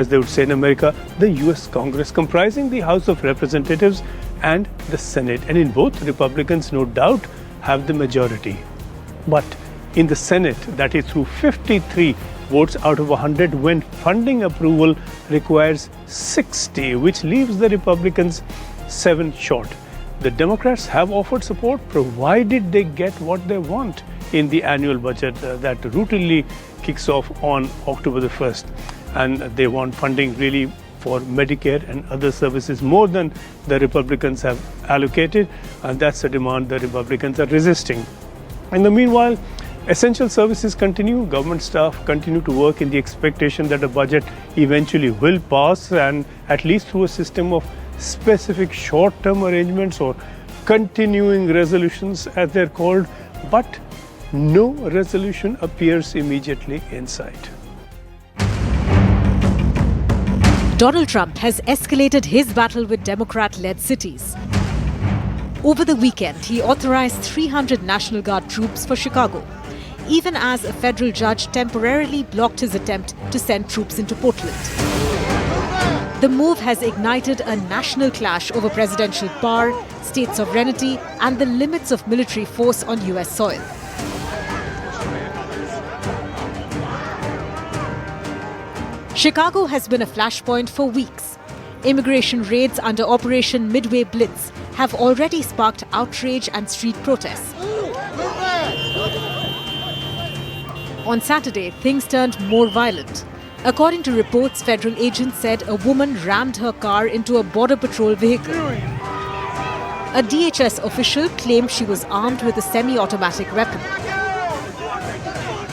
as they would say in America, the US Congress, comprising the House of Representatives and the Senate. And in both, Republicans no doubt have the majority. But in the Senate, that is through 53 votes out of 100, when funding approval requires 60, which leaves the Republicans 7 short. The Democrats have offered support provided they get what they want in the annual budget that routinely kicks off on October the 1st. And they want funding really for Medicare and other services more than the Republicans have allocated. And that's a demand the Republicans are resisting. In the meanwhile, essential services continue. Government staff continue to work in the expectation that the budget eventually will pass, and at least through a system of specific short-term arrangements or continuing resolutions as they're called. But no resolution appears immediately in sight. Donald Trump has escalated his battle with Democrat-led cities. Over the weekend, he authorized 300 National Guard troops for Chicago, even as a federal judge temporarily blocked his attempt to send troops into Portland. The move has ignited a national clash over presidential power, state sovereignty, and the limits of military force on US soil. Chicago has been a flashpoint for weeks. Immigration raids under Operation Midway Blitz have already sparked outrage and street protests. On Saturday, things turned more violent. According to reports, federal agents said a woman rammed her car into a Border Patrol vehicle. A DHS official claimed she was armed with a semi-automatic weapon.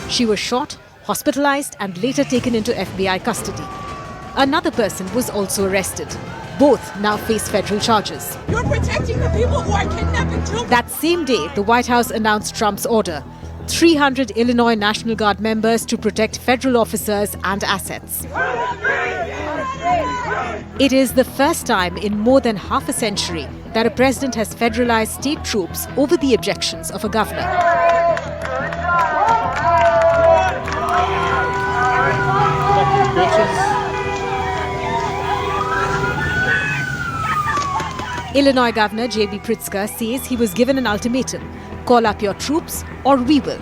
She was shot, hospitalized, and later taken into FBI custody. Another person was also arrested. Both now face federal charges. You're protecting the people who are kidnapping children. That same day, the White House announced Trump's order: 300 Illinois National Guard members to protect federal officers and assets. It is the first time in more than half a century that a president has federalized state troops over the objections of a governor. Illinois Governor J.B. Pritzker says he was given an ultimatum: call up your troops or we will.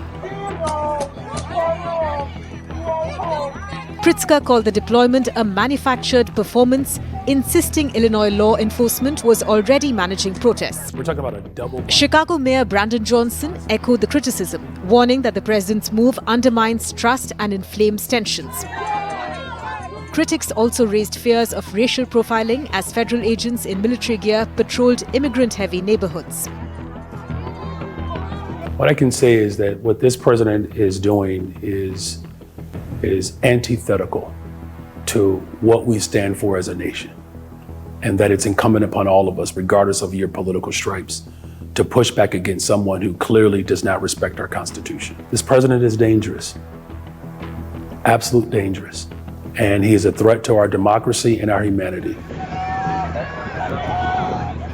Pritzker called the deployment a manufactured performance, insisting Illinois law enforcement was already managing protests. We're talking about a double. Chicago Mayor Brandon Johnson echoed the criticism, warning that the president's move undermines trust and inflames tensions. Critics also raised fears of racial profiling as federal agents in military gear patrolled immigrant-heavy neighborhoods. What I can say is that what this president is doing is antithetical to what we stand for as a nation, and that it's incumbent upon all of us, regardless of your political stripes, to push back against someone who clearly does not respect our Constitution. This president is dangerous, absolute dangerous, and he is a threat to our democracy and our humanity.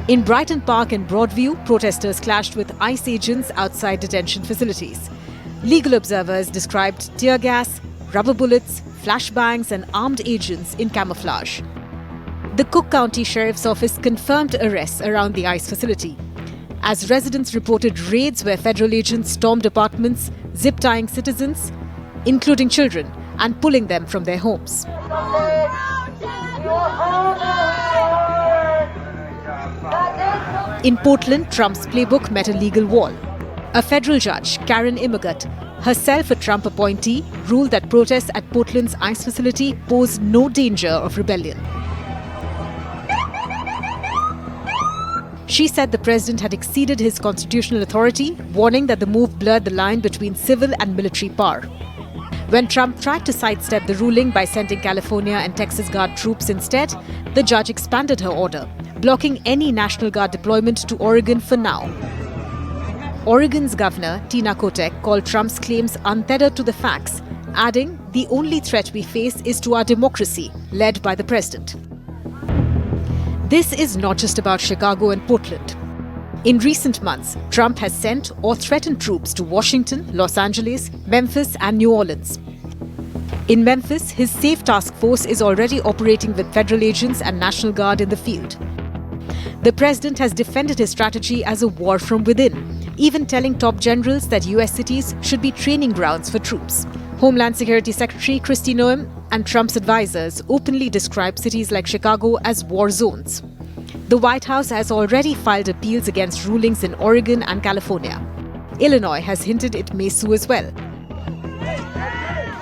In Brighton Park and Broadview, protesters clashed with ICE agents outside detention facilities. Legal observers described tear gas, rubber bullets, flashbangs, and armed agents in camouflage. The Cook County Sheriff's Office confirmed arrests around the ICE facility, as residents reported raids where federal agents stormed apartments, zip-tying citizens, including children, and pulling them from their homes. In Portland, Trump's playbook met a legal wall. A federal judge, Karen Immergut, herself a Trump appointee, ruled that protests at Portland's ICE facility pose no danger of rebellion. She said the president had exceeded his constitutional authority, warning that the move blurred the line between civil and military power. When Trump tried to sidestep the ruling by sending California and Texas Guard troops instead, the judge expanded her order, blocking any National Guard deployment to Oregon for now. Oregon's governor, Tina Kotek, called Trump's claims untethered to the facts, adding, "The only threat we face is to our democracy, led by the president." This is not just about Chicago and Portland. In recent months, Trump has sent or threatened troops to Washington, Los Angeles, Memphis, and New Orleans. In Memphis, his SAFE task force is already operating with federal agents and National Guard in the field. The president has defended his strategy as a war from within, even telling top generals that US cities should be training grounds for troops. Homeland Security Secretary Kristi Noem and Trump's advisors openly describe cities like Chicago as war zones. The White House has already filed appeals against rulings in Oregon and California. Illinois has hinted it may sue as well.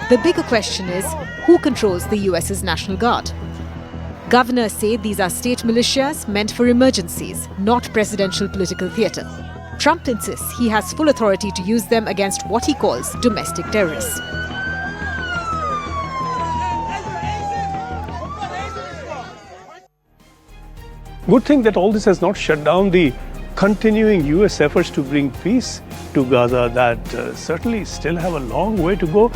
The bigger question is, who controls the US's National Guard? Governors say these are state militias meant for emergencies, not presidential political theatre. Trump insists he has full authority to use them against what he calls domestic terrorists. Good thing that all this has not shut down the continuing US efforts to bring peace to Gaza that certainly still have a long way to go.